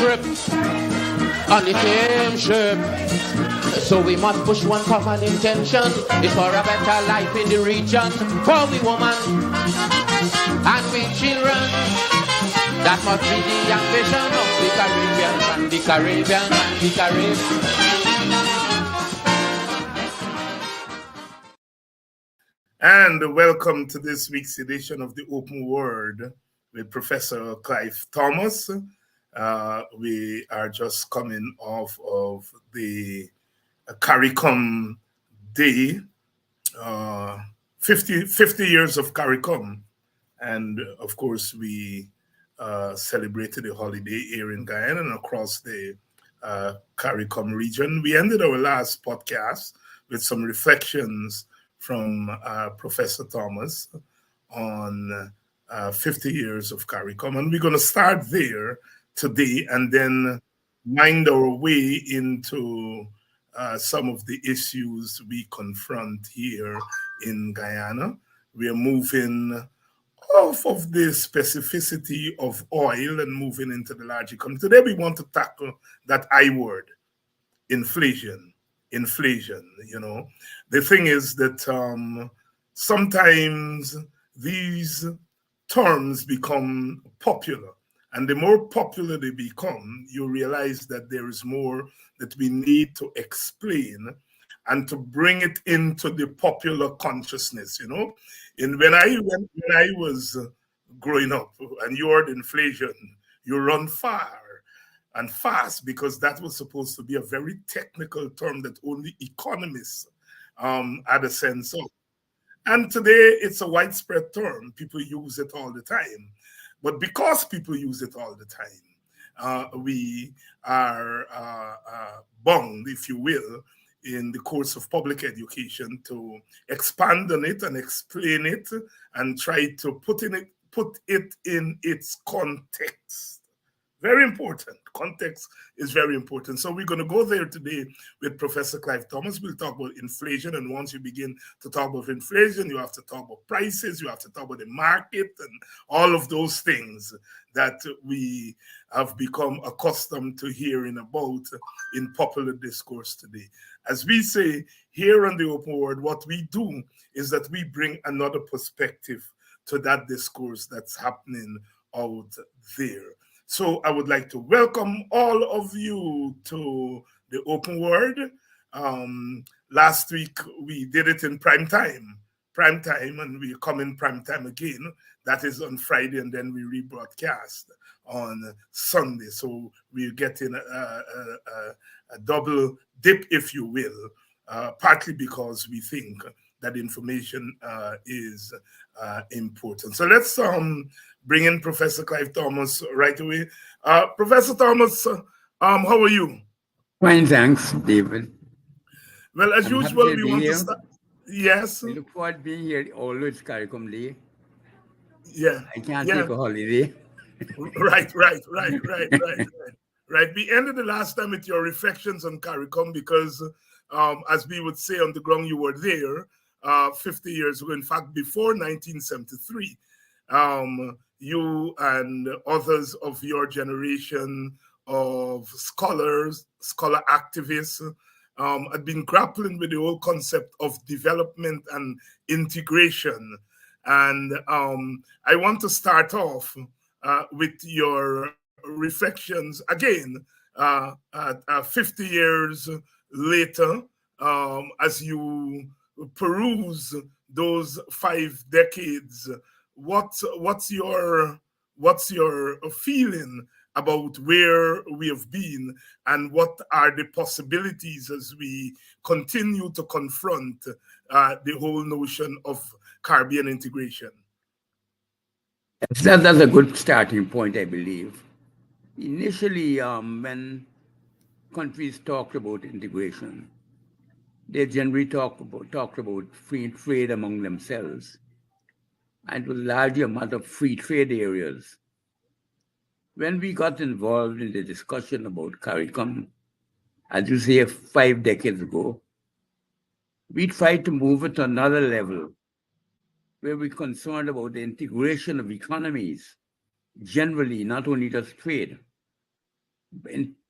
trip on the same ship. So we must push one common intention. It's for a better life in the region. For we women and we children. That must be the ambition of the Caribbean and the Caribbean and the Caribbean. And welcome to this week's edition of the Open Word with Professor Clive Thomas. We are just coming off of the CARICOM Day, 50 years of CARICOM. And of course, we celebrated the holiday here in Guyana and across the CARICOM region. We ended our last podcast with some reflections from Professor Thomas on 50 years of CARICOM. And we're going to start there today and then wind our way into some of the issues we confront here in Guyana. We are moving off of the specificity of oil and moving into the larger economy. Today we want to tackle that I word, inflation. You know, the thing is that sometimes these terms become popular, and the more popular they become, you realize that there is more that we need to explain and to bring it into the popular consciousness. You know, and when I was growing up and you heard inflation, you run far and fast, because that was supposed to be a very technical term that only economists had a sense of. And today it's a widespread term. People use it all the time. But because people use it all the time, we are bound, if you will, in the course of public education to expand on it and explain it and try to put it in its context. Very important. Context is very important. So we're going to go there today with Professor Clive Thomas. We'll talk about inflation. And once you begin to talk about inflation, you have to talk about prices. You have to talk about the market and all of those things that we have become accustomed to hearing about in popular discourse today. As we say here on the Open Word, what we do is that we bring another perspective to that discourse that's happening out there. So I would like to welcome all of you to the Open Word. Last week, we did it in prime time, and we come in prime time again. That is on Friday, and then we rebroadcast on Sunday. So we're getting a double dip, if you will, partly because we think that information is important. So let's bring in Professor Clive Thomas right away. Professor Thomas, how are you? Fine, thanks, David. Well, as usual, we want to start. Yes. I look forward to being here. Always CARICOM Day. Yeah. I can't take a holiday. Right. We ended the last time with your reflections on CARICOM because, as we would say on the ground, you were there 50 years ago. In fact, before 1973. You and others of your generation of scholar activists had been grappling with the whole concept of development and integration. And I want to start off with your reflections again, 50 years later, as you peruse those 5 decades. What's your feeling about where we have been and what are the possibilities as we continue to confront the whole notion of Caribbean integration? That's a good starting point, I believe. Initially, when countries talked about integration, they generally talked about free trade among themselves. And it was largely a matter of free trade areas. When we got involved in the discussion about CARICOM, as you say, 5 decades ago, we tried to move it to another level where we're concerned about the integration of economies, generally, not only just trade.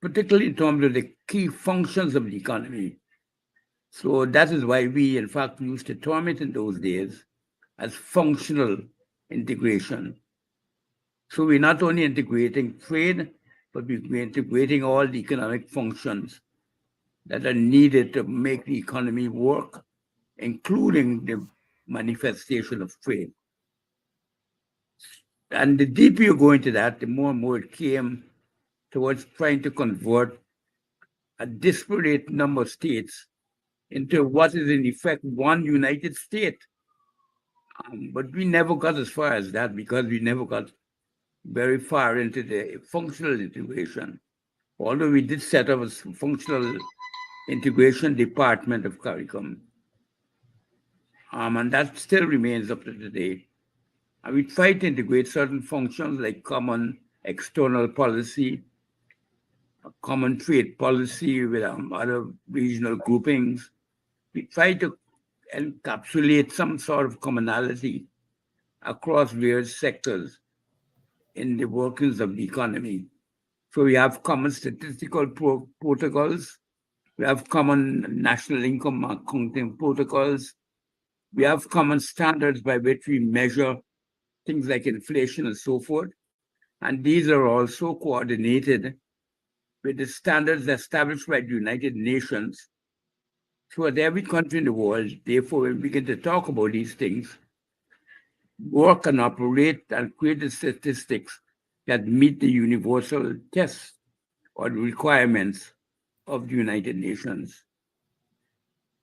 particularly in terms of the key functions of the economy. So that is why we, in fact, used to term it in those days as functional integration. So we're not only integrating trade, but we're integrating all the economic functions that are needed to make the economy work, including the manifestation of trade. And the deeper you go into that, the more and more it came towards trying to convert a disparate number of states into what is in effect one united state. But we never got as far as that because we never got very far into the functional integration. Although we did set up a functional integration department of CARICOM, and that still remains up to today. And we try to integrate certain functions like common external policy, common trade policy with other regional groupings. We try to encapsulate some sort of commonality across various sectors in the workings of the economy. So we have common statistical protocols, we have common national income accounting protocols, we have common standards by which we measure things like inflation and so forth. And these are also coordinated with the standards established by the United Nations. So that every country in the world, therefore, when we begin to talk about these things, work and operate and create the statistics that meet the universal tests or the requirements of the United Nations.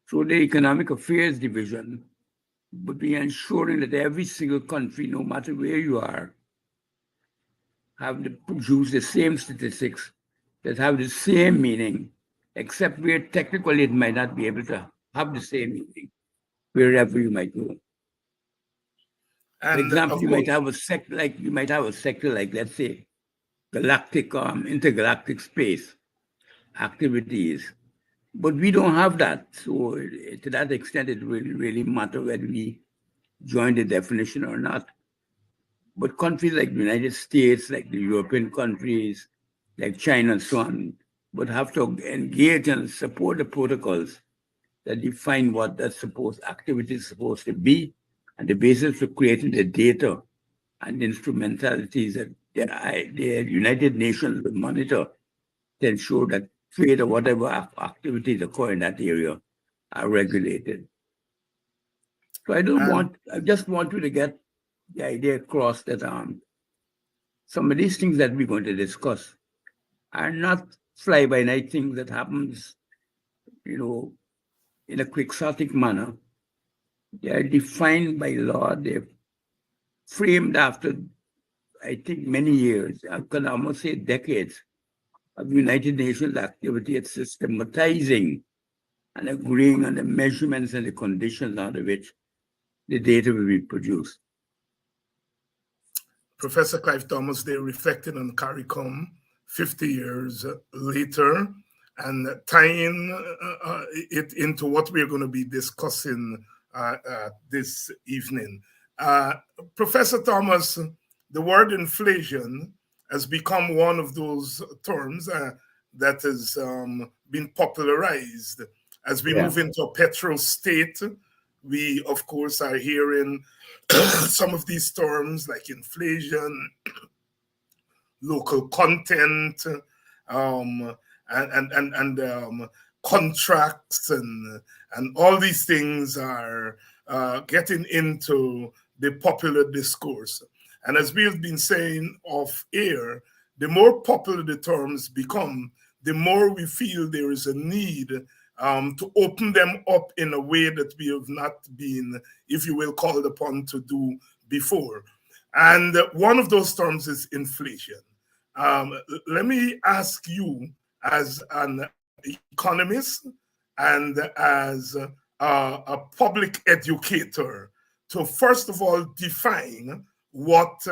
So the Economic Affairs Division would be ensuring that every single country, no matter where you are, have to produce the same statistics that have the same meaning, except where technically it might not be able to have the same meaning, wherever you might go. For example, you might have a sector like, let's say, galactic, intergalactic space activities, but we don't have that. So to that extent, it will really matter whether we join the definition or not. But countries like the United States, like the European countries, like China and so on, would have to engage and support the protocols that define what that activity is supposed to be, and the basis for creating the data and instrumentalities that the United Nations will monitor to ensure that trade or whatever activities occur in that area are regulated. So I just want you to get the idea across that some of these things that we're going to discuss are not fly-by-night things that happens, in a quixotic manner. They are defined by law. They're framed after, I think, many years, I can almost say decades, of United Nations activity at systematizing and agreeing on the measurements and the conditions under which the data will be produced. Professor Clive Thomas, they reflected on CARICOM 50 years later and tying it into what we're going to be discussing this evening. Professor Thomas, the word inflation has become one of those terms that has been popularized. As we move into a petrol state, we, of course, are hearing some of these terms like inflation, local content, and contracts, and all these things are getting into the popular discourse. And as we have been saying off air, the more popular the terms become, the more we feel there is a need to open them up in a way that we have not been, if you will, called upon to do before. And one of those terms is inflation. Let me ask you, as an economist and as a public educator, to first of all define what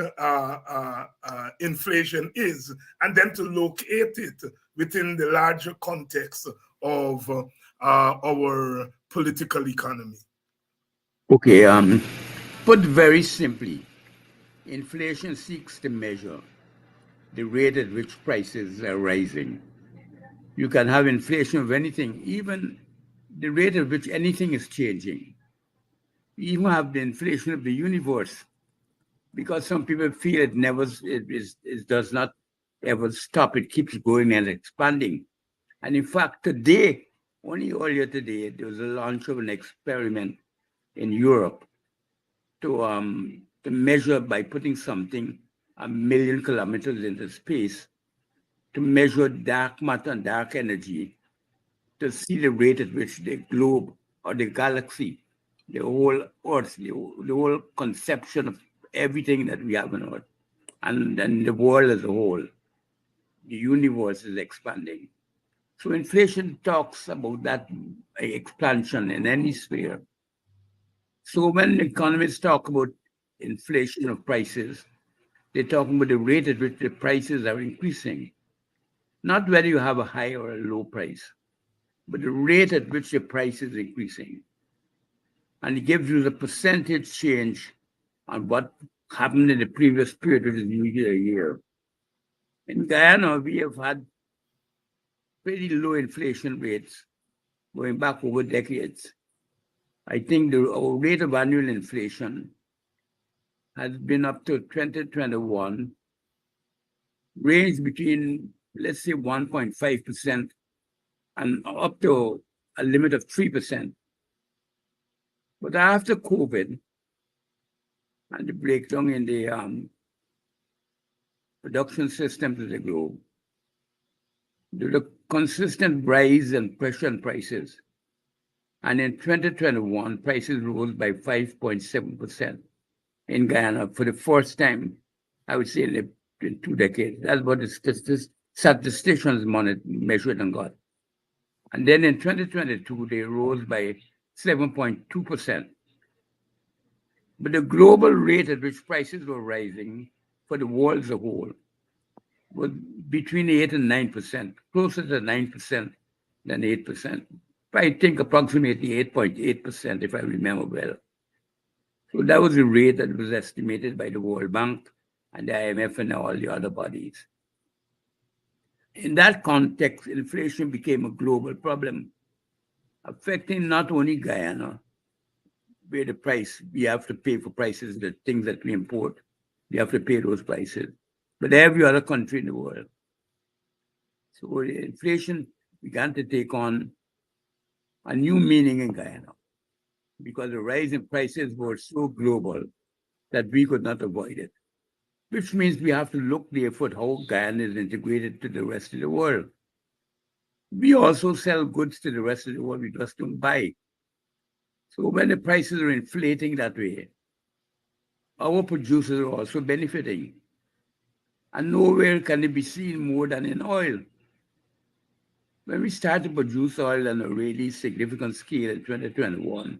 inflation is, and then to locate it within the larger context of our political economy. Okay, put very simply, inflation seeks to measure the rate at which prices are rising. You can have inflation of anything, even the rate at which anything is changing. You even have the inflation of the universe, because some people feel it does not ever stop. It keeps growing and expanding. And in fact, today, only earlier today, there was a launch of an experiment in Europe to measure by putting something 1 million kilometers into space to measure dark matter and dark energy to see the rate at which the globe or the galaxy, the whole Earth, the whole conception of everything that we have on Earth, and then the world as a whole, the universe is expanding. So inflation talks about that expansion in any sphere. So when economists talk about inflation of prices, they're talking about the rate at which the prices are increasing, not whether you have a high or a low price, but the rate at which the price is increasing. And it gives you the percentage change on what happened in the previous period, which is usually a year. In Guyana, we have had pretty low inflation rates going back over decades. I think our rate of annual inflation has been up to 2021, ranged between, let's say, 1.5% and up to a limit of 3%. But after COVID and the breakdown in the production systems of the globe, there was a consistent rise and pressure on prices. And in 2021, prices rose by 5.7% in Guyana for the first time, I would say, in 2 decades. That's what the statisticians measured and got. And then in 2022, they rose by 7.2%. But the global rate at which prices were rising for the world as a whole was between 8 and 9%, closer to 9% than 8%. I think approximately 8.8%, if I remember well. So that was the rate that was estimated by the World Bank and the IMF and all the other bodies. In that context, inflation became a global problem, affecting not only Guyana, where the price, we have to pay for prices, the things that we import, we have to pay those prices, but every other country in the world. So the inflation began to take on a new meaning in Guyana, because the rise in prices were so global that we could not avoid it, which means we have to look therefore at how Guyana is integrated to the rest of the world. We also sell goods to the rest of the world, we just don't buy. So when the prices are inflating that way, our producers are also benefiting. And nowhere can it be seen more than in oil. When we started to produce oil on a really significant scale in 2021,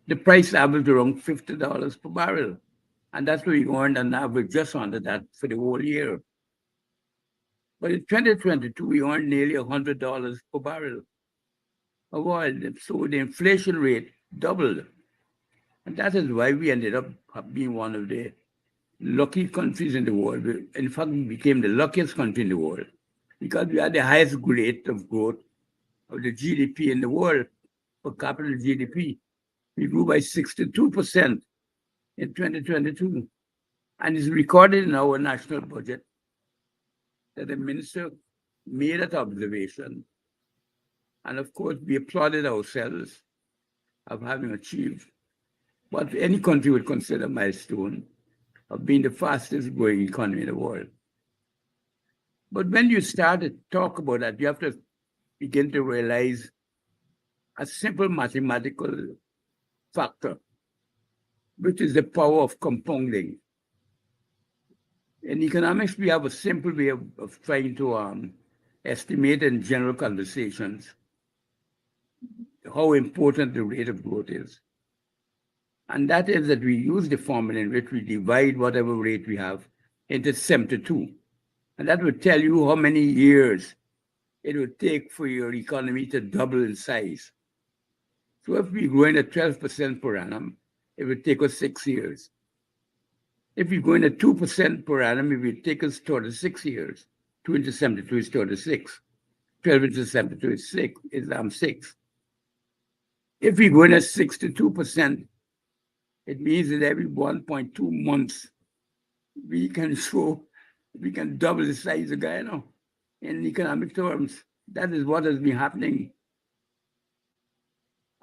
the price averaged around $50 per barrel. And that's what we earned on average just under that for the whole year. But in 2022, we earned nearly $100 per barrel of oil. So the inflation rate doubled. And that is why we ended up being one of the lucky countries in the world. In fact, we became the luckiest country in the world because we had the highest rate of growth of the GDP in the world, per capita GDP. We grew by 62% in 2022. And it's recorded in our national budget that the minister made that observation. And of course, we applauded ourselves of having achieved what any country would consider a milestone of being the fastest growing economy in the world. But when you start to talk about that, you have to begin to realize a simple mathematical factor, which is the power of compounding. In economics, we have a simple way of trying to estimate in general conversations how important the rate of growth is. And that is that we use the formula in which we divide whatever rate we have into 72. And that would tell you how many years it would take for your economy to double in size. So if we're growing at 12% per annum, it would take us 6 years. If we're going at 2% per annum, if it take us 6 years, 2 into 72 is 36. 12 into 72 is 6, is 6. If we're going at 62%, it means that every 1.2 months, we can double the size of Guyana in economic terms. That is what has been happening.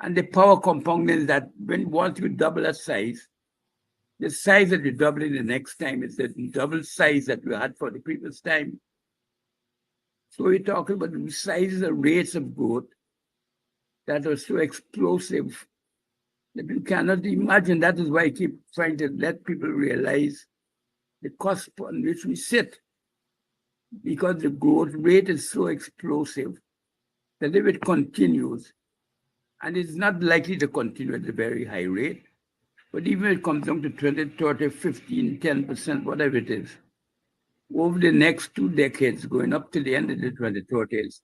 And the power component is that once you double that size, the size that you double in the next time is the double size that we had for the previous time. So we're talking about the sizes and rates of growth that are so explosive that you cannot imagine. That is why I keep trying to let people realize the cost on which we sit, because the growth rate is so explosive that if it continues, and it's not likely to continue at a very high rate, but even if it comes down to 20, 30, 15, 10%, whatever it is, over the next 2 decades, going up to the end of the 2030s,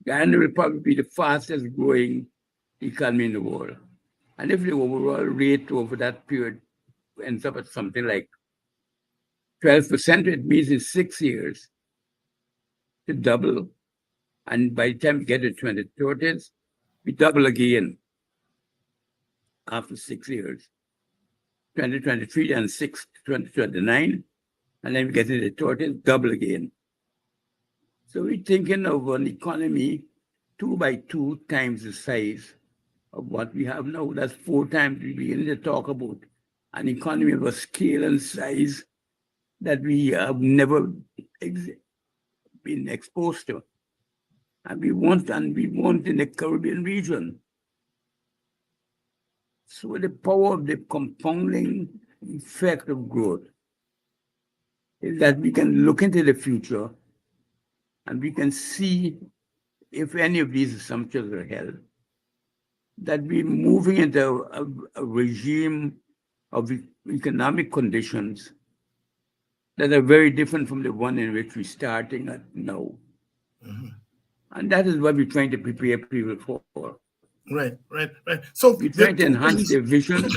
Guyana will probably be the fastest growing economy in the world. And if the overall rate over that period ends up at something like 12%, it means in 6 years to double. And by the time we get to 2030s, we double again after 6 years. 2023 and 2029, and then we get to the 30s, double again. So we're thinking of an economy 2 by 2 times the size of what we have now. That's 4 times we begin to talk about an economy of a scale and size that we have never been exposed to. And we want in the Caribbean region. So the power of the compounding effect of growth is that we can look into the future and we can see if any of these assumptions are held, that we're moving into a regime of economic conditions that are very different from the one in which we're starting at now. Mm-hmm. And that is what we're trying to prepare people for. Right. So we're trying to enhance their vision.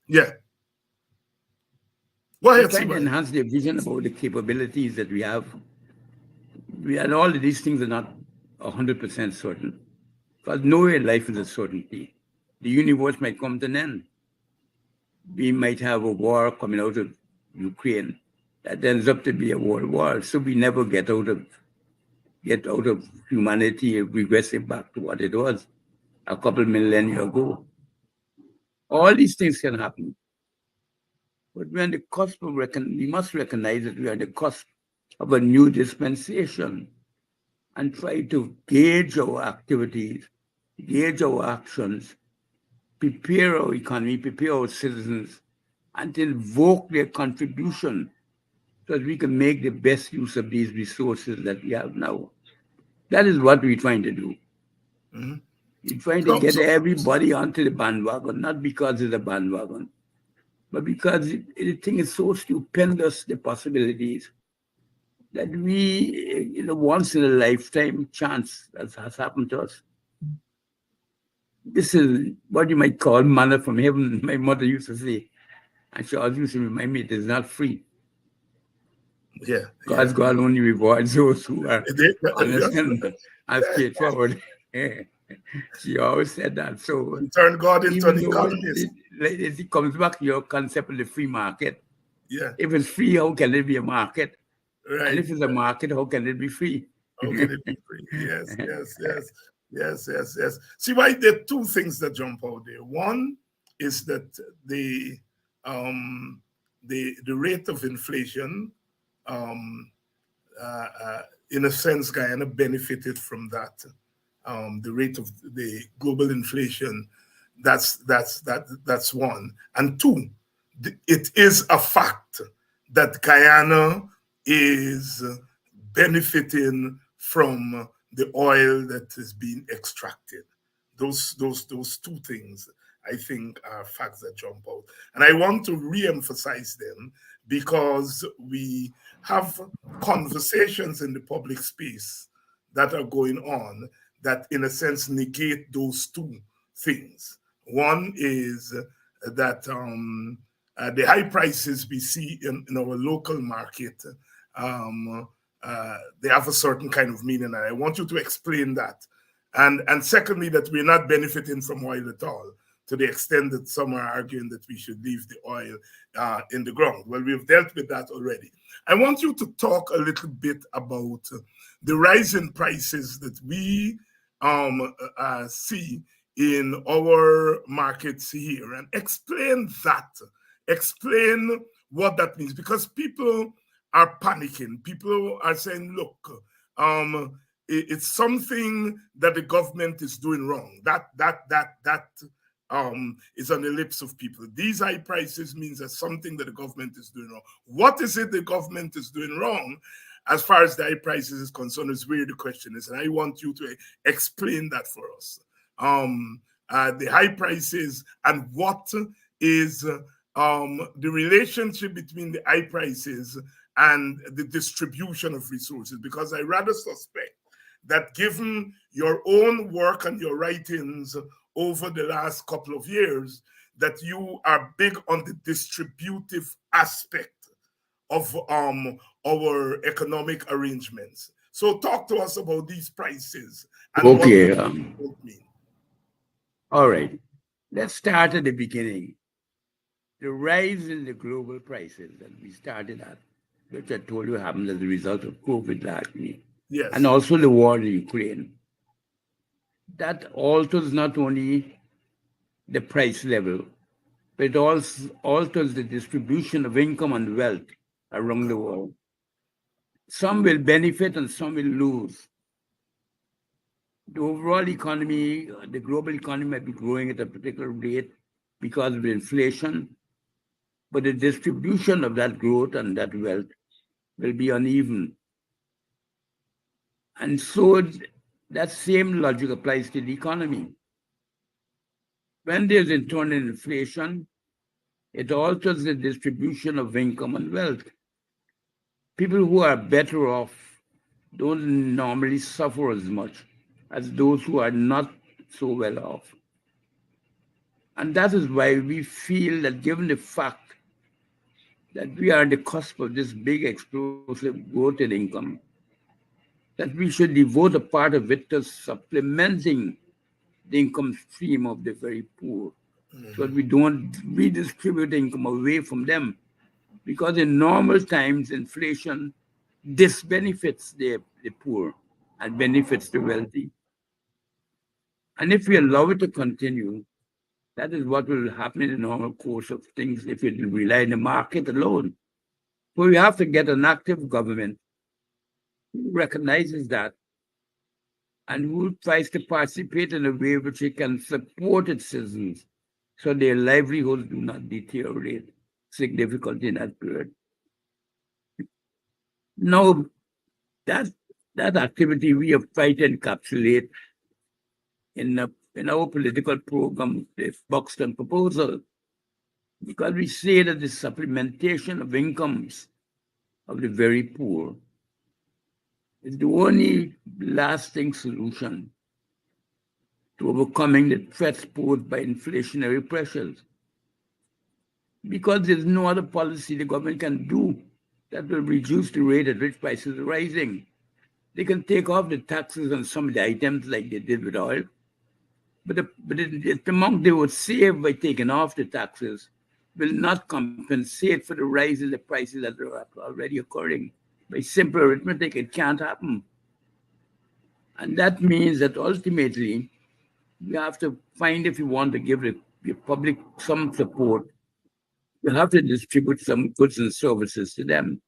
Yeah. Go ahead. We're trying to enhance their vision about the capabilities that we have. And all of these things are not 100% certain. Because nowhere in life is a certainty. The universe might come to an end. We might have a war coming out of Ukraine that ends up to be a world war. So we never get out of humanity, regressing back to what it was a couple millennia ago. All these things can happen. But we're on the cusp of we must recognize that we're on the cusp of a new dispensation and try to gauge our activities, gauge our actions, prepare our economy, prepare our citizens, and to invoke their contribution so that we can make the best use of these resources that we have now. That is what we're trying to do. Mm-hmm. We're trying to get everybody onto the bandwagon, not because it's a bandwagon, but because the thing is so stupendous, the possibilities, that we, once in a lifetime chance that has happened to us. This is what you might call manna from heaven, my mother used to say. And she always used to remind me it is not free. Yeah. God's God only rewards those who are honest and straightforward. She always said that. So you turn God into an economist. It comes back to your concept of the free market. Yeah. If it's free, how can it be a market? Right. And if it's a market, how can it be free? How can it be free? Yes. See, why there are 2 things that jump out there. One is that the rate of inflation, in a sense, Guyana benefited from that. The rate of the global inflation, that's one. And 2, it is a fact that Guyana is benefiting from the oil that is being extracted. Those 2 things, I think, are facts that jump out. And I want to re-emphasize them because we have conversations in the public space that are going on that, in a sense, negate those 2 things. One is that the high prices we see in our local market, they have a certain kind of meaning, and I want you to explain that. And secondly, that we're not benefiting from oil at all, to the extent that some are arguing that we should leave the oil in the ground. Well, we've dealt with that already. I want you to talk a little bit about the rise in prices that we see in our markets here, and explain that. Explain what that means, because people are panicking. People are saying, look, it's something that the government is doing wrong. That is on the lips of people. These high prices means that something that the government is doing wrong. What is it the government is doing wrong as far as the high prices is concerned is where the question is. And I want you to explain that for us. The high prices and what is the relationship between the high prices and the distribution of resources, because I rather suspect that given your own work and your writings over the last couple of years, that you are big on the distributive aspect of our economic arrangements. So talk to us about these prices and Okay. what they mean. All right. Let's start at the beginning. The rise in the global prices that we started at, which I told you happened as a result of COVID largely, Yes. and also the war in Ukraine. That alters not only the price level, but it also alters the distribution of income and wealth around the world. Some will benefit and some will lose. The overall economy, the global economy might be growing at a particular rate because of inflation, but the distribution of that growth and that wealth will be uneven. And so that same logic applies to the economy. When there's internal inflation, it alters the distribution of income and wealth. People who are better off don't normally suffer as much as those who are not so well off. And that is why we feel that given the fact that we are on the cusp of this big explosive growth in income, that we should devote a part of it to supplementing the income stream of the very poor, so that we don't redistribute income away from them. Because in normal times, inflation disbenefits the poor and benefits the wealthy. And if we allow it to continue, that is what will happen in the normal course of things if we rely on the market alone. So we have to get an active government who recognizes that and who tries to participate in a way which it can support its citizens so their livelihoods do not deteriorate significantly in that period. Now, that activity we have tried to encapsulate in our political program, the Buxton proposal, because we say that the supplementation of incomes of the very poor is the only lasting solution to overcoming the threats posed by inflationary pressures. Because there's no other policy the government can do that will reduce the rate at which prices are rising. They can take off the taxes on some of the items like they did with oil, but the amount they would save by taking off the taxes will not compensate for the rise in the prices that are already occurring. By simple arithmetic, it can't happen. And that means that ultimately, we have to find, if you want to give the public some support, you have to distribute some goods and services to them.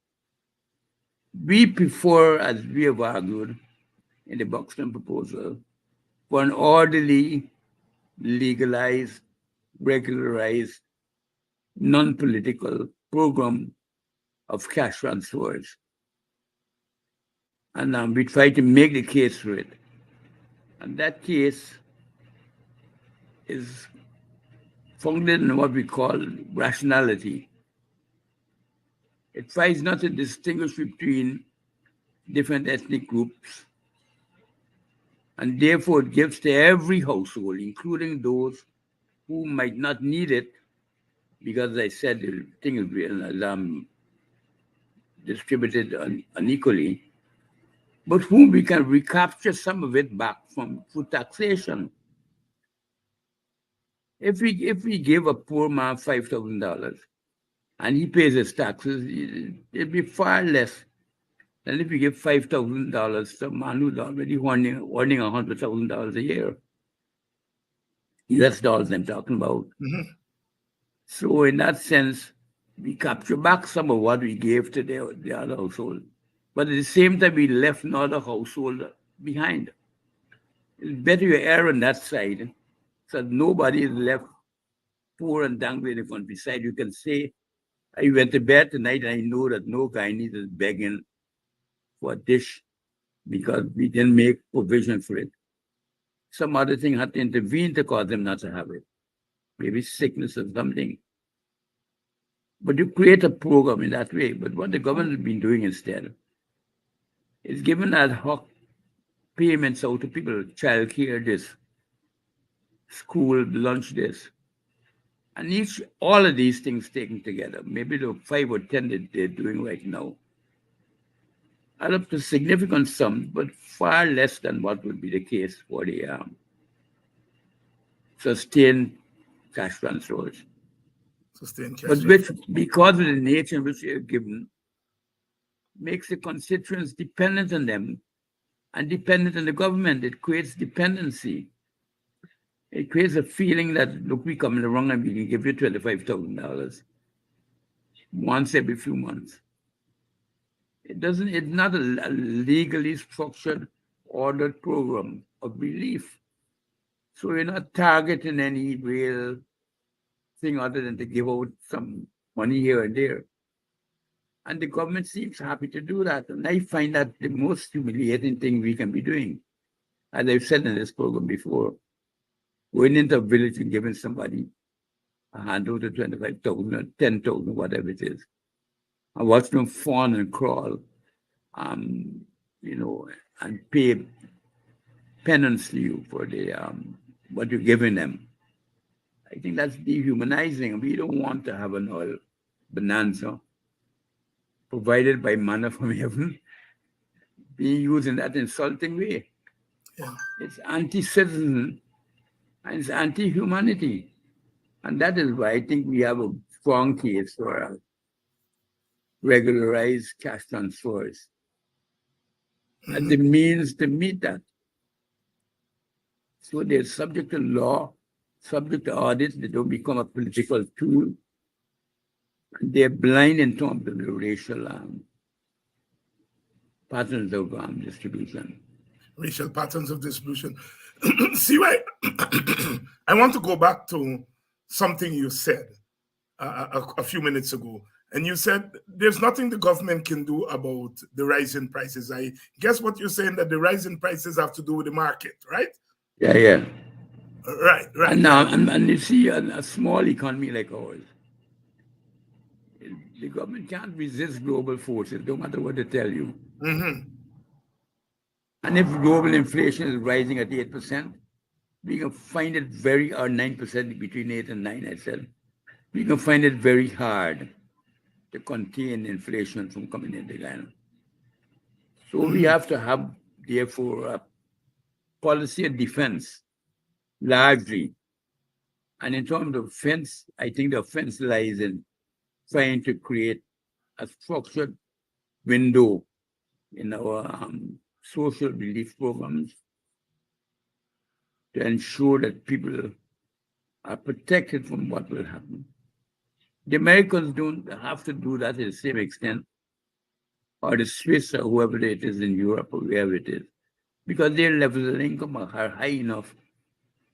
We prefer, as we have argued in the Buxton proposal, for an orderly, legalized, regularized, non-political program of cash transfers. And we try to make the case for it. And that case is founded in what we call rationality. It tries not to distinguish between different ethnic groups, and therefore it gives to every household, including those who might not need it, because as I said, the thing is distributed unequally, but whom we can recapture some of it back from through taxation. If we give a poor man $5,000 and he pays his taxes, it'd be far less than if you give $5,000 to a man who's already earning $100,000 a year. US dollars I'm talking about. Mhm. So in that sense, we capture back some of what we gave to the other household. But at the same time, we left another household behind. It's better you err on that side so that nobody is left poor and dangling in the countryside. You can say, I went to bed tonight and I know that no Guyanese is begging for a dish because we didn't make provision for it. Some other thing had to intervene to cause them not to have it. Maybe sickness or something. But you create a program in that way. But what the government has been doing instead is giving ad hoc payments out to people, child care this, school lunch this. And all of these things taken together, maybe the 5 or 10 that they're doing right now, add up to significant sums, but far less than what would be the case for the sustained cash transfers. Sustained cash. But which, because of the nature in which they are given, makes the constituents dependent on them and dependent on the government. It creates dependency. It creates a feeling that, look, we come along and we can give you $25,000 once every few months. It's not a legally structured, ordered program of relief. So we're not targeting any real thing other than to give out some money here and there. And the government seems happy to do that. And I find that the most humiliating thing we can be doing. As I've said in this program before, going into a village and giving somebody a handle to 25,000 or 10,000, whatever it is, and watch them fawn and crawl, and pay penance to you for the what you're giving them. I think that's dehumanizing. We don't want to have an oil bonanza provided by manna from heaven being used in that insulting way. Yeah. It's anti-citizen and it's anti-humanity. And that is why I think we have a strong case for regularized cash transfers as the means to meet that. So they're subject to law, subject to audit, they don't become a political tool. They're blind in terms of the racial patterns of distribution. Racial patterns of distribution. See, why I want to go back to something you said a few minutes ago. And you said there's nothing the government can do about the rising prices. I guess what you're saying, that the rising prices have to do with the market, right? Yeah. Right. And you see, a small economy like ours, the government can't resist global forces, no matter what they tell you. Mm-hmm. And if global inflation is rising at 8%, we can find it or 9%, between 8 and 9, I said, we can find it very hard to contain inflation from coming into Guyana. So we have to have, therefore, a policy of defense, largely. And in terms of offense, I think the offense lies in trying to create a structured window in our social relief programs to ensure that people are protected from what will happen. The Americans don't have to do that to the same extent, or the Swiss or whoever it is in Europe or wherever it is, because their levels of income are high enough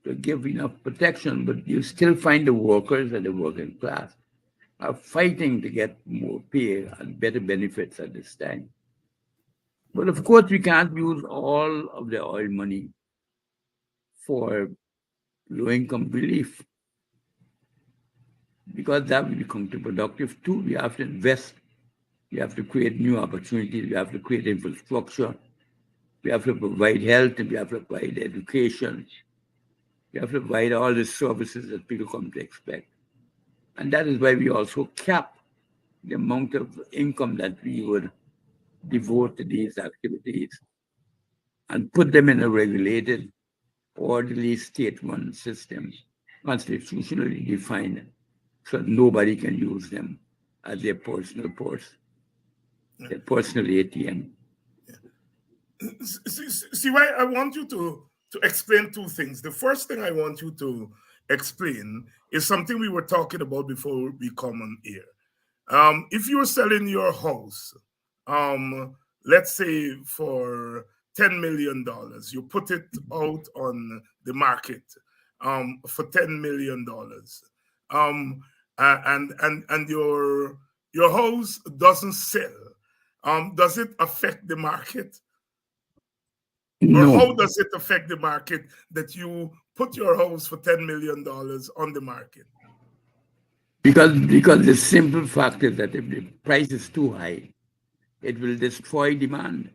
to give enough protection, but you still find the workers and the working class are fighting to get more pay and better benefits at this time. But of course, we can't use all of the oil money for low-income relief, because that will become counterproductive too. We have to invest. We have to create new opportunities. We have to create infrastructure. We have to provide health, and we have to provide education. We have to provide all the services that people come to expect. And that is why we also cap the amount of income that we would devote to these activities and put them in a regulated, orderly state-run system, constitutionally defined, so nobody can use them as their personal purse, their personal ATM. See why I want you to explain two things. The first thing I want you to explain is something we were talking about before we come on air. If you're selling your house, let's say for $10 million, you put it out on the market for $10 million, and your house doesn't sell. Does it affect the market? Or No, how does it affect the market that you put your house for $10 million on the market? because the simple fact is that if the price is too high, it will destroy demand.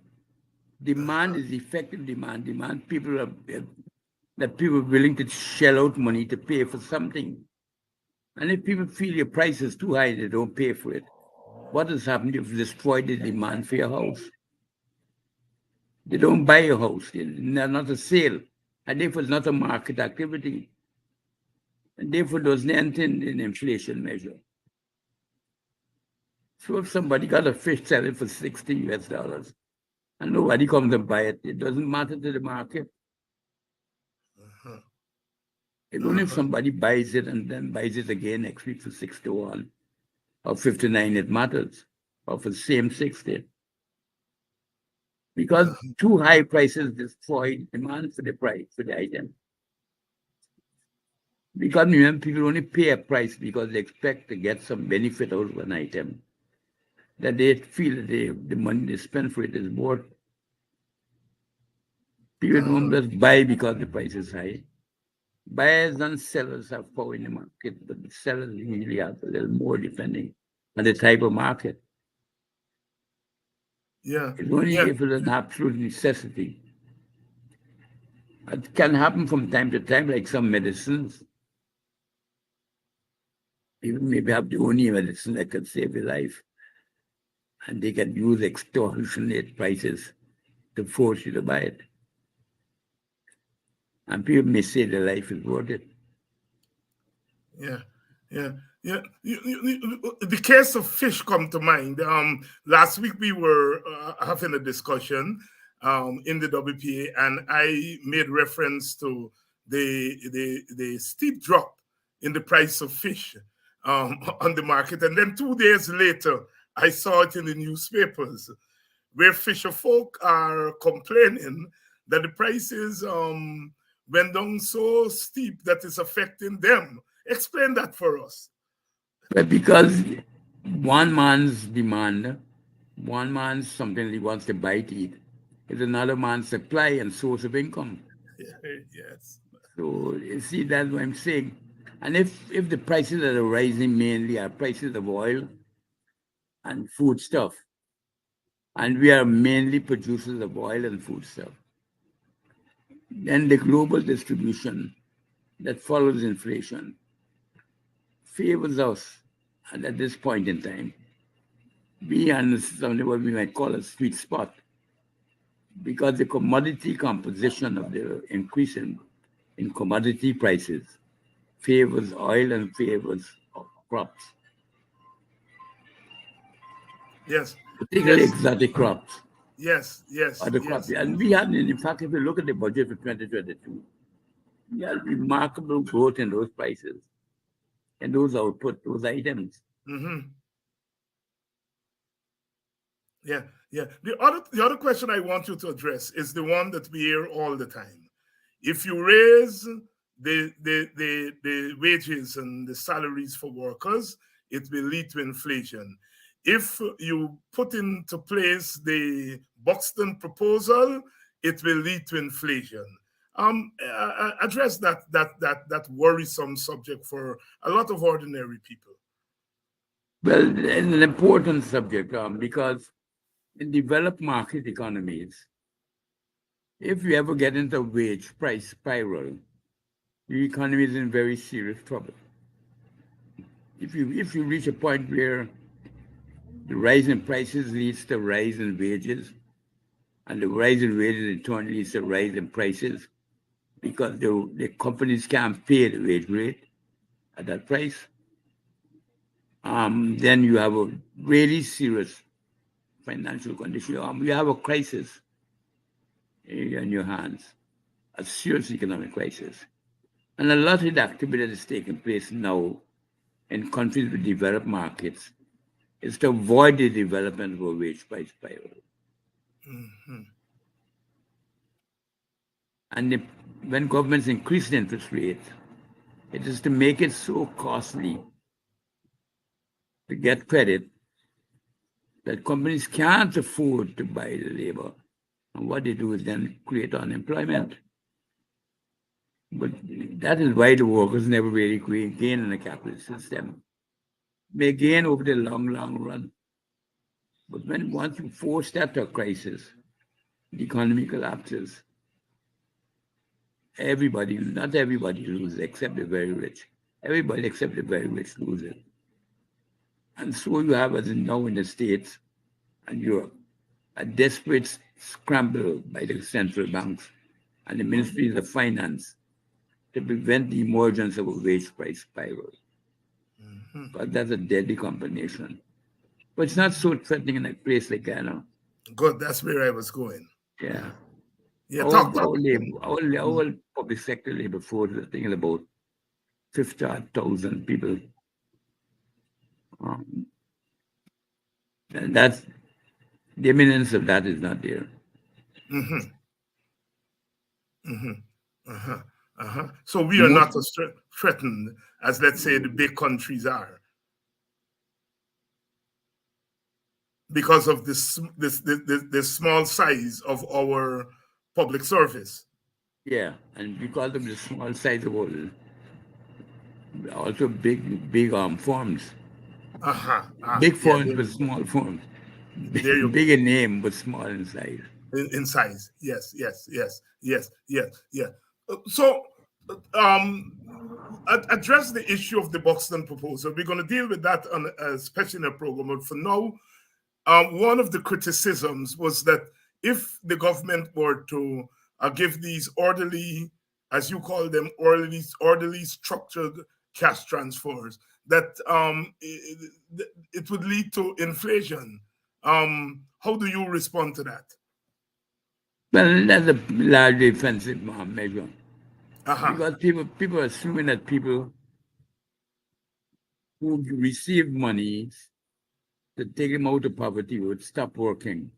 Demand is effective demand. Demand people are that people are willing to shell out money to pay for something. And if people feel your price is too high, they don't pay for it. What has happened? You've destroyed the demand for your house. They don't buy your house. They're not a sale. And therefore, it's not a market activity. And therefore, there's nothing in inflation measure. So if somebody got a fish selling for $60 and nobody comes and buy it, it doesn't matter to the market. It's only if somebody buys it and then buys it again next week for 61 or 59, it matters, or for the same 60. Because too high prices destroy demand for the item. Because remember, people only pay a price because they expect to get some benefit out of an item that they feel that the money they spend for it is worth. People don't just buy because the price is high. Buyers and sellers have power in the market, but the sellers usually have a little more depending on the type of market. Yeah. It's only if it's an absolute necessity. It can happen from time to time, like some medicines. You maybe have the only medicine that can save your life. And they can use extortionate prices to force you to buy it. And people may say their life is worth it. Yeah, yeah, yeah. The case of fish come to mind. Last week we were having a discussion in the WPA, and I made reference to the steep drop in the price of fish on the market, and then 2 days later, I saw it in the newspapers where fisher folk are complaining that the prices went down so steep that it's affecting them. Explain that for us. But because one man's demand, one man's something he wants to buy to eat, is another man's supply and source of income. Yes. So you see, that's what I'm saying. And if the prices that are rising mainly are prices of oil and food stuff, and we are mainly producers of oil and food stuff, then the global distribution that follows inflation favors us. And at this point in time, we are in something what we might call a sweet spot, because the commodity composition of the increase in commodity prices favors oil and favors crops, Yes. particularly Yes. exotic crops. Yes. Or the crops. Yes. And we had, in fact, if you look at the budget for 2022, we had remarkable growth in those prices and those output, those items. Mm-hmm. Yeah. Yeah. The other question I want you to address is the one that we hear all the time. If you raise the wages and the salaries for workers, it will lead to inflation. If you put into place the Buxton proposal, it will lead to inflation. Address that worrisome subject for a lot of ordinary people. Well, it's an important subject because in developed market economies, if you ever get into a wage price spiral, the economy is in very serious trouble. if you reach a point where the rise in prices leads to rise in wages, and the rise in wages in turn leads to rise in prices because the companies can't pay the wage rate at that price, then you have a really serious financial condition. You have a crisis in your hands, a serious economic crisis. And a lot of the activity that is taking place now in countries with developed markets is to avoid the development of a wage price spiral. Mm-hmm. And when governments increase the interest rates, it is to make it so costly to get credit that companies can't afford to buy the labor. And what they do is then create unemployment. But that is why the workers never really gain in the capitalist system. May gain over the long run. But once you force that to a crisis, the economy collapses. Not everybody loses except the very rich. Everybody except the very rich loses. And so you have, as now in the States and Europe, a desperate scramble by the central banks and the ministries of finance to prevent the emergence of a wage price spiral. Mm-hmm. But that's a deadly combination. But it's not so threatening in a place like Ghana. Good, that's where I was going. Yeah. Yeah, Our, talk. our, labor, our public sector labor force is thinking about 50,000 people. And that's the eminence of that is not there. Mm-hmm. Mm-hmm. Uh-huh. Uh-huh. So we are not as threatened as, let's say, the big countries are because of this small size of our public service. Yeah, and because of the small size of all, also big firms. Uh-huh. Big Yeah, firms but small firms. there you Big in name but small in size. in size. Yes, yes, yes, yes, yes, yeah. So, address the issue of the Buxton proposal. We're going to deal with that on especially in a program. But for now, one of the criticisms was that if the government were to give these orderly, as you call them, orderly structured cash transfers, that it would lead to inflation. How do you respond to that? Well, that's a largely offensive measure. Uh-huh. Because people are assuming that people who receive money to take them out of poverty would stop working.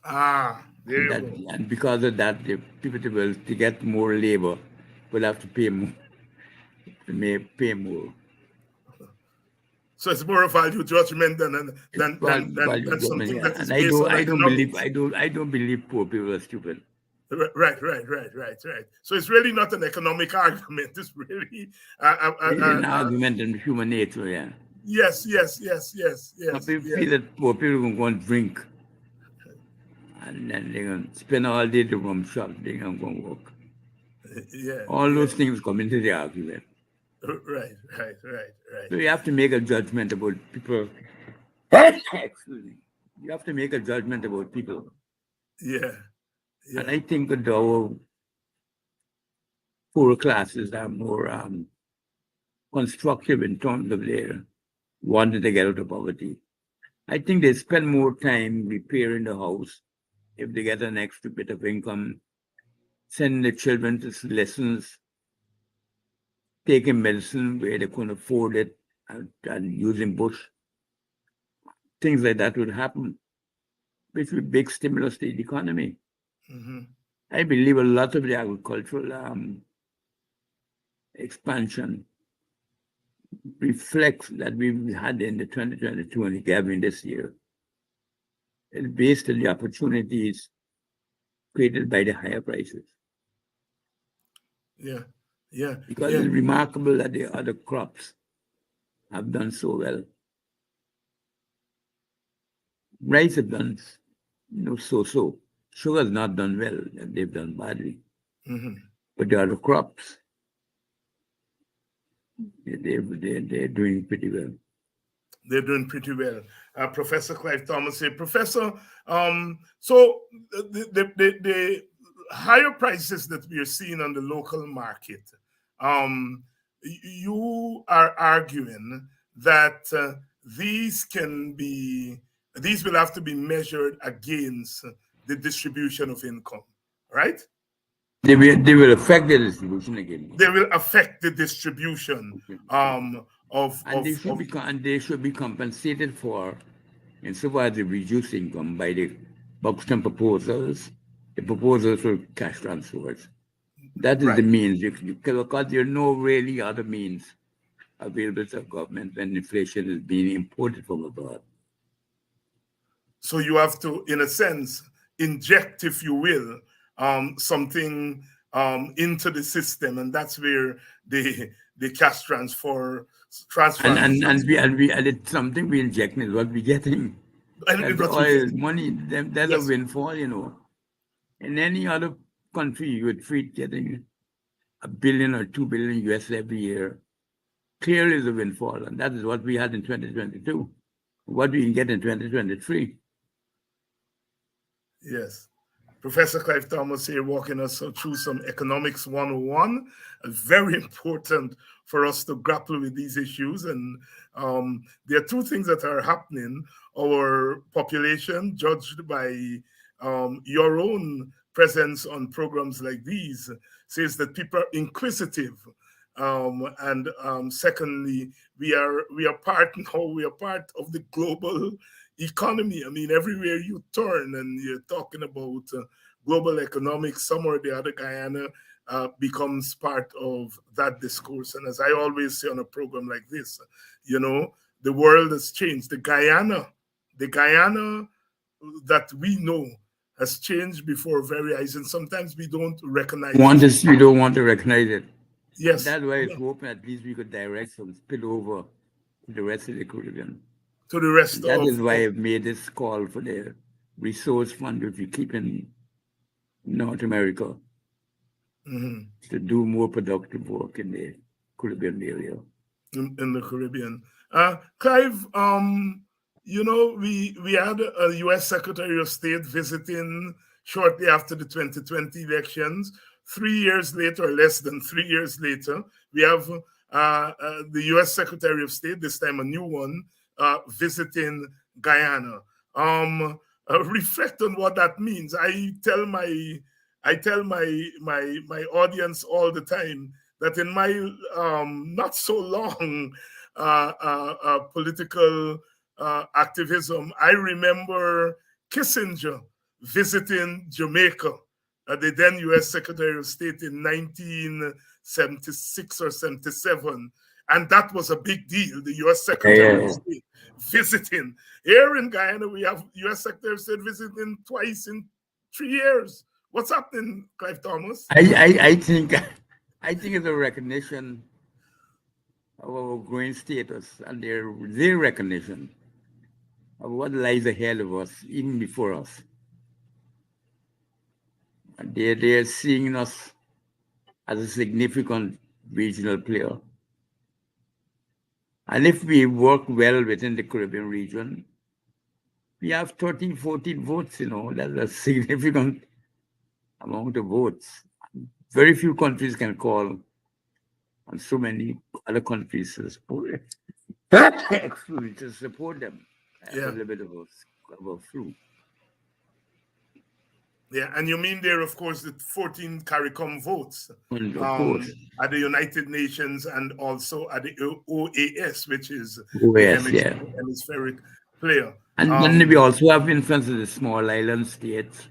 There you go. And because of that, the people to get more labor will have to pay more. Pay more. So it's more a value judgment than Value something yeah. that is And based on I don't believe economics. I don't believe poor people are stupid. Right. So it's really not an economic argument. It's really An argument in human nature, yeah. Yes. Some people feel that poor people are going to drink and then they're going to spend all day at the rum shop, they're going to go and work. Yeah. All those things come into the argument. Right. So you have to make a judgment about people. Excuse me. You have to make a judgment about people. Yeah. And I think that our poorer classes are more constructive in terms of their wanting to get out of poverty. I think they spend more time repairing the house if they get an extra bit of income, sending the children to lessons, taking medicine where they couldn't afford it, and using bush. Things like that would happen, which would big stimulus to the economy. Mm-hmm. I believe a lot of the agricultural expansion reflects that we've had in the 2022 and the gathering this year. It's based on the opportunities created by the higher prices. Yeah. Because it's remarkable that the other crops have done so well. Rice have done, so. Sugar has not done well, they've done badly. Mm-hmm. But the other crops, They're doing pretty well. They're doing pretty well. Professor Clive Thomas here. Professor, so the higher prices that we are seeing on the local market, um, you are arguing that these can be, these will have to be measured against the distribution of income, right? They will affect the distribution again. They will affect the distribution of And they should be compensated for, insofar as they reduce income, by the Buxton proposals, the proposals for cash transfers. That is the right. means. Because there are no really other means available to government when inflation is being imported from abroad. So you have to, in a sense, inject, if you will, something into the system, and that's where the cash transfer. And it's something we injecting is what we're getting. And That's oil money. That's a windfall, In any other country, you would treat getting $1 billion or $2 billion US every year. Clearly is a windfall, and that is what we had in 2022. What we can get in 2023. Yes. Professor Clive Thomas here walking us through some economics 101. Very important for us to grapple with these issues. And there are two things that are happening. Our population, judged by your own presence on programs like these, says that people are inquisitive. And secondly, we are part of the global economy. I mean, everywhere you turn and you're talking about global economics, somewhere or the other, Guyana becomes part of that discourse. And as I always say on a program like this, the world has changed. The Guyana that we know has changed before very eyes, and sometimes we don't recognize it. We don't want to recognize it. Yes. That's why it's hoping at least we could direct some spillover to the rest of the Caribbean. To the rest That is why I've made this call for the resource fund, which we keep in North America, to do more productive work in the Caribbean area. In the Caribbean. Clive, we had a U.S. Secretary of State visiting shortly after the 2020 elections. 3 years later, or less than 3 years later, we have the U.S. Secretary of State, this time a new one, visiting Guyana. Reflect on what that means. I tell my audience all the time that in my not so long political activism, I remember Kissinger visiting Jamaica, the then U.S. Secretary of State, in 1976 or 77. And that was a big deal, the U.S. Secretary of State visiting. Here in Guyana, we have U.S. Secretary of State visiting twice in 3 years. What's happening, Clive Thomas? I think it's a recognition of our growing status and their recognition of what lies ahead of us, even before us. And they're seeing us as a significant regional player. And if we work well within the Caribbean region, we have 13, 14 votes, that's a significant amount of votes. Very few countries can call on so many other countries to support to support them. A little bit of a flu. Yeah, and you mean there, of course, the 14 CARICOM votes at the United Nations and also at the OAS, which is the hemispheric player. And then we also have influence of the small island states.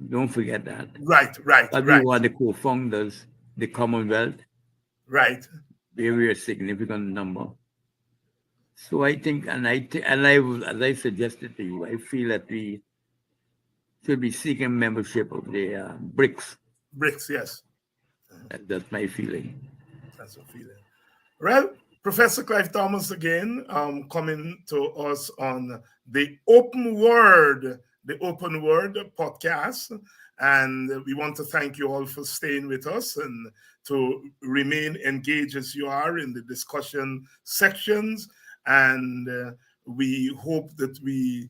Don't forget that. Right. But we were the co-founders, the Commonwealth. Right. Very significant number. So I think, and as I suggested to you, I feel that we should be seeking membership of the BRICS. BRICS, yes. That's my feeling. That's a feeling. Well, Professor Clive Thomas again, coming to us on the Open Word podcast. And we want to thank you all for staying with us and to remain engaged as you are in the discussion sections. And we hope that we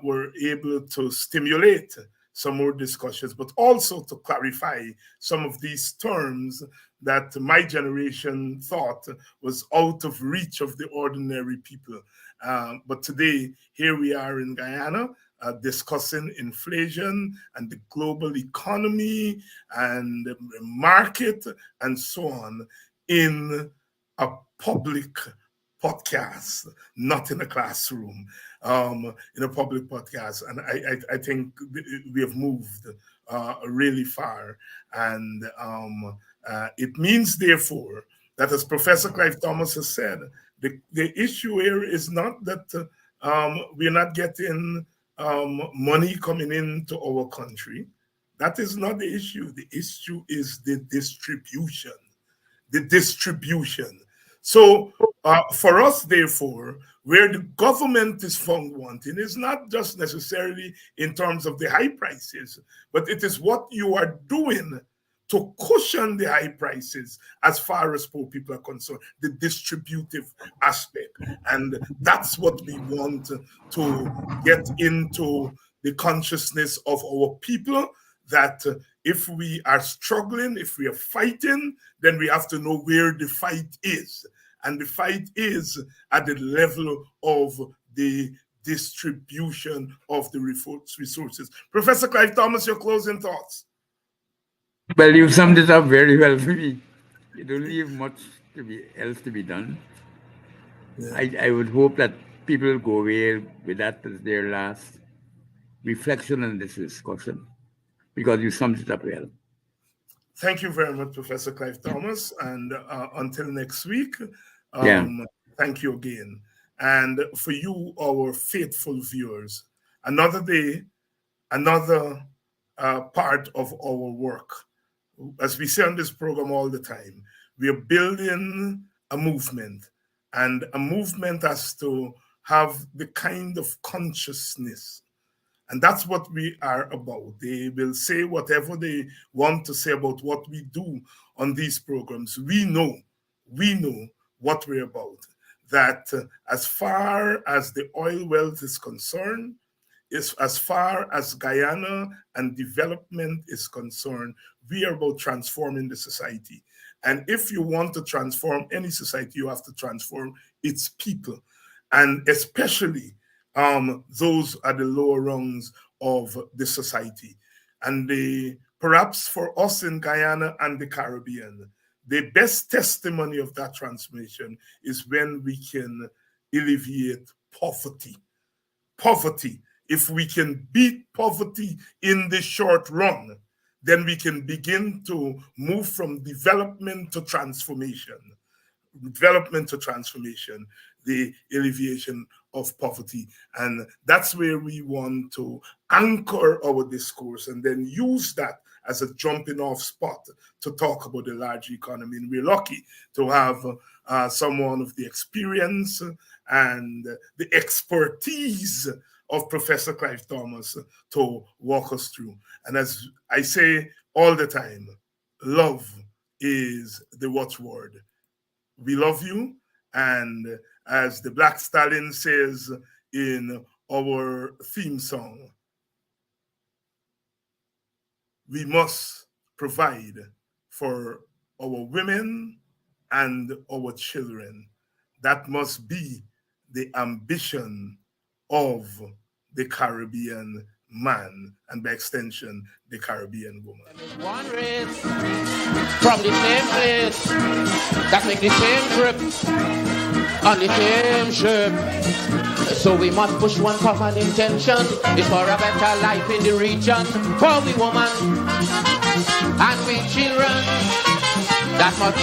were able to stimulate some more discussions, but also to clarify some of these terms that my generation thought was out of reach of the ordinary people. But today, here we are in Guyana, discussing inflation and the global economy and the market and so on in a public podcast, not in a classroom, in a public podcast. And I think we have moved really far. And it means, therefore, that as Professor Clive Thomas has said, the issue here is not that we're not getting money coming into our country. That is not the issue. The issue is the distribution. The distribution. So for us, therefore, where the government is found wanting is not just necessarily in terms of the high prices, but it is what you are doing to cushion the high prices as far as poor people are concerned, the distributive aspect. And that's what we want to get into the consciousness of our people, that if we are struggling, if we are fighting, then we have to know where the fight is. And the fight is at the level of the distribution of the resources. Professor Clive Thomas, your closing thoughts. Well, you summed it up very well for me. You don't leave much else to be done. Yeah. I would hope that people will go away with that as their last reflection on this discussion, because you summed it up well. Thank you very much, Professor Clive Thomas. And until next week, thank you again. And for you, our faithful viewers, another day, another part of our work. As we say on this program all the time, we are building a movement, and a movement has to have the kind of consciousness. And that's what we are about. They will say whatever they want to say about what we do on these programs. We know what we're about. That as far as the oil wealth is concerned, as far as Guyana and development is concerned, we are about transforming the society. And if you want to transform any society, you have to transform its people. And especially those are the lower rungs of the society. And perhaps for us in Guyana and the Caribbean, the best testimony of that transformation is when we can alleviate poverty. Poverty. If we can beat poverty in the short run, then we can begin to move from development to transformation. Development to transformation, the alleviation of poverty. And that's where we want to anchor our discourse and then use that as a jumping off spot to talk about the large economy. And we're lucky to have someone of the experience and the expertise of Professor Clive Thomas to walk us through. And as I say all the time, love is the watchword. We love you. And as the Black Stallion says in our theme song, we must provide for our women and our children. That must be the ambition of the Caribbean man, and by extension, the Caribbean woman. One race from the same place that make the same trip on the same ship. So we must push one common intention. It's for a better life in the region, for we women and we children. That must